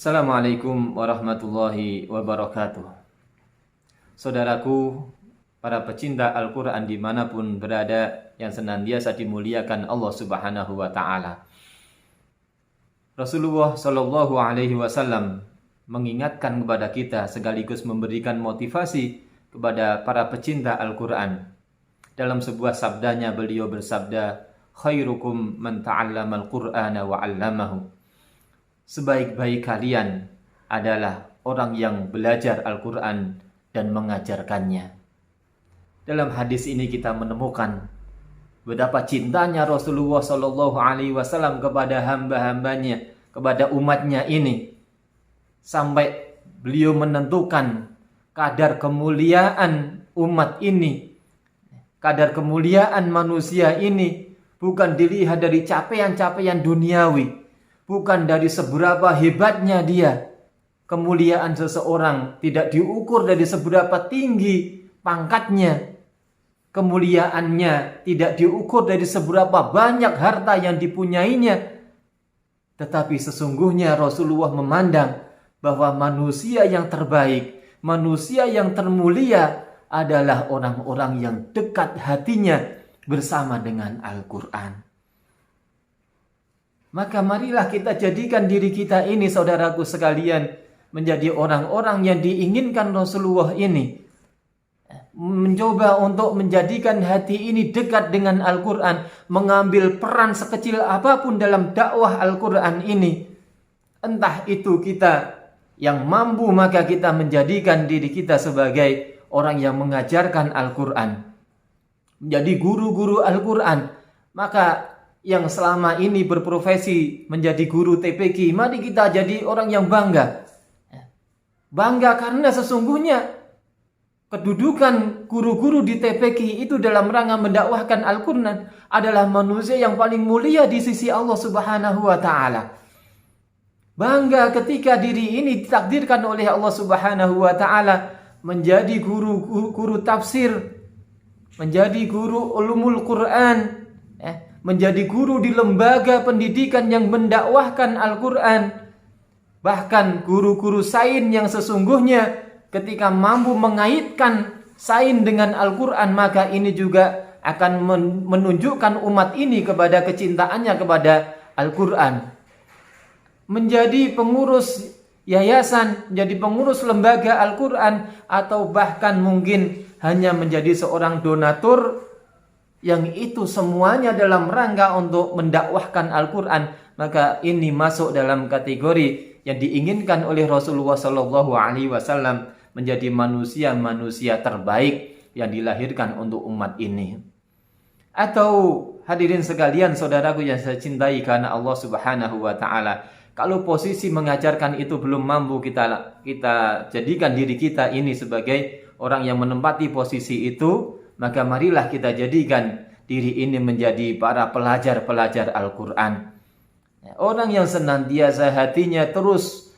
Assalamualaikum warahmatullahi wabarakatuh. Saudaraku, para pecinta Al-Quran dimanapun berada yang senantiasa dimuliakan Allah Subhanahu wa Ta'ala. Rasulullah Shallallahu Alaihi Wasallam mengingatkan kepada kita sekaligus memberikan motivasi kepada para pecinta Al-Quran. Dalam sebuah sabdanya beliau bersabda, "Khairukum man ta'allama al-Qur'ana wa 'allamahu." Sebaik-baik kalian adalah orang yang belajar Al-Quran dan mengajarkannya. Dalam hadis ini kita menemukan betapa cintanya Rasulullah Shallallahu Alaihi Wasallam kepada hamba-hambanya, kepada umatnya ini, sampai beliau menentukan kadar kemuliaan umat ini, kadar kemuliaan manusia ini bukan dilihat dari capaian-capaian duniawi, bukan dari seberapa hebatnya dia. Kemuliaan seseorang tidak diukur dari seberapa tinggi pangkatnya. Kemuliaannya tidak diukur dari seberapa banyak harta yang dipunyainya. Tetapi sesungguhnya Rasulullah memandang bahwa manusia yang terbaik, manusia yang termulia adalah orang-orang yang dekat hatinya bersama dengan Al-Quran. Maka marilah kita jadikan diri kita ini, saudaraku sekalian, menjadi orang-orang yang diinginkan Rasulullah ini. Mencoba untuk menjadikan hati ini dekat dengan Al-Quran, mengambil peran sekecil apapun dalam dakwah Al-Quran ini. Entah itu kita yang mampu, maka kita menjadikan diri kita sebagai orang yang mengajarkan Al-Quran, menjadi guru-guru Al-Quran. Maka yang selama ini berprofesi menjadi guru TPQ, mari kita jadi orang yang bangga. Bangga karena sesungguhnya kedudukan guru-guru di TPQ itu dalam rangka mendakwahkan Al-Quran adalah manusia yang paling mulia di sisi Allah Subhanahu wa Ta'ala. Bangga ketika diri ini ditakdirkan oleh Allah Subhanahu wa Ta'ala menjadi guru tafsir, menjadi guru ulumul Quran, menjadi guru di lembaga pendidikan yang mendakwahkan Al-Quran. Bahkan guru-guru sains yang sesungguhnya ketika mampu mengaitkan sains dengan Al-Quran, maka ini juga akan menunjukkan umat ini kepada kecintaannya kepada Al-Quran. Menjadi pengurus yayasan, menjadi pengurus lembaga Al-Quran, atau bahkan mungkin hanya menjadi seorang donatur, yang itu semuanya dalam rangka untuk mendakwahkan Al-Quran, maka ini masuk dalam kategori yang diinginkan oleh Rasulullah Shallallahu Alaihi Wasallam, menjadi manusia-manusia terbaik yang dilahirkan untuk umat ini. Atau hadirin sekalian, saudaraku yang saya cintai karena Allah Subhanahu wa Ta'ala, kalau posisi mengajarkan itu belum mampu, kita jadikan diri kita ini sebagai orang yang menempati posisi itu, maka marilah kita jadikan diri ini menjadi para pelajar-pelajar Al-Quran. Orang yang senantiasa hatinya terus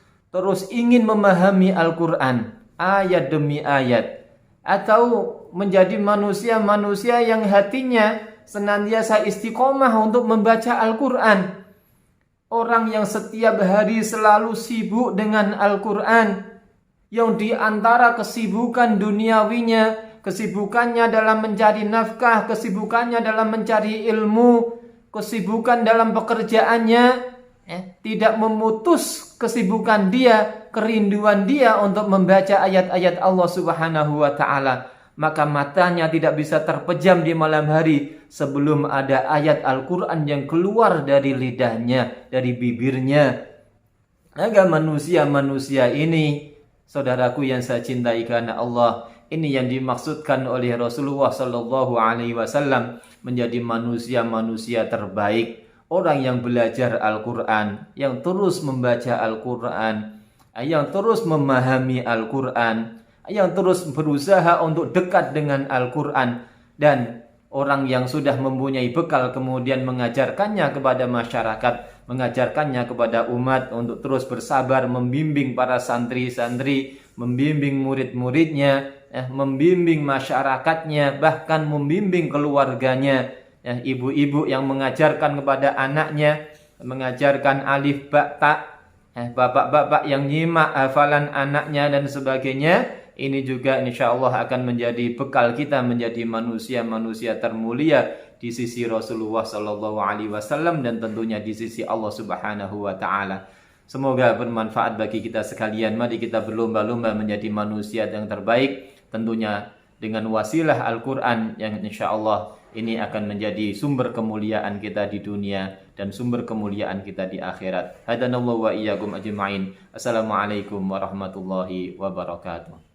ingin memahami Al-Quran, ayat demi ayat. Atau menjadi manusia-manusia yang hatinya senantiasa istiqomah untuk membaca Al-Quran. Orang yang setiap hari selalu sibuk dengan Al-Quran, yang di antara kesibukan duniawinya, kesibukannya dalam mencari nafkah, kesibukannya dalam mencari ilmu, kesibukan dalam pekerjaannya, tidak memutus kesibukan dia, kerinduan dia untuk membaca ayat-ayat Allah Subhanahu wa Ta'ala. Maka matanya tidak bisa terpejam di malam hari sebelum ada ayat Al-Quran yang keluar dari lidahnya, dari bibirnya. Agar manusia-manusia ini, saudaraku yang saya cintai karena Allah, ini yang dimaksudkan oleh Rasulullah Shallallahu Alaihi Wasallam, menjadi manusia-manusia terbaik, orang yang belajar Al-Quran, yang terus membaca Al-Quran, yang terus memahami Al-Quran, yang terus berusaha untuk dekat dengan Al-Quran, dan orang yang sudah mempunyai bekal kemudian mengajarkannya kepada masyarakat, mengajarkannya kepada umat untuk terus bersabar membimbing para santri-santri, membimbing murid-muridnya, membimbing masyarakatnya, bahkan membimbing keluarganya. Ibu-ibu yang mengajarkan kepada anaknya, mengajarkan alif ba ta, bapak-bapak yang nyimak hafalan anaknya dan sebagainya, ini juga insya Allah akan menjadi bekal kita menjadi manusia-manusia termulia di sisi Rasulullah Sallallahu Alaihi Wasallam dan tentunya di sisi Allah Subhanahu Wa Taala. Semoga bermanfaat bagi kita sekalian. Mari kita berlomba-lomba menjadi manusia yang terbaik, tentunya dengan wasilah Al-Quran yang insya Allah ini akan menjadi sumber kemuliaan kita di dunia dan sumber kemuliaan kita di akhirat. Hadanallahu wa iyyakum ajma'in. Assalamualaikum warahmatullahi wabarakatuh.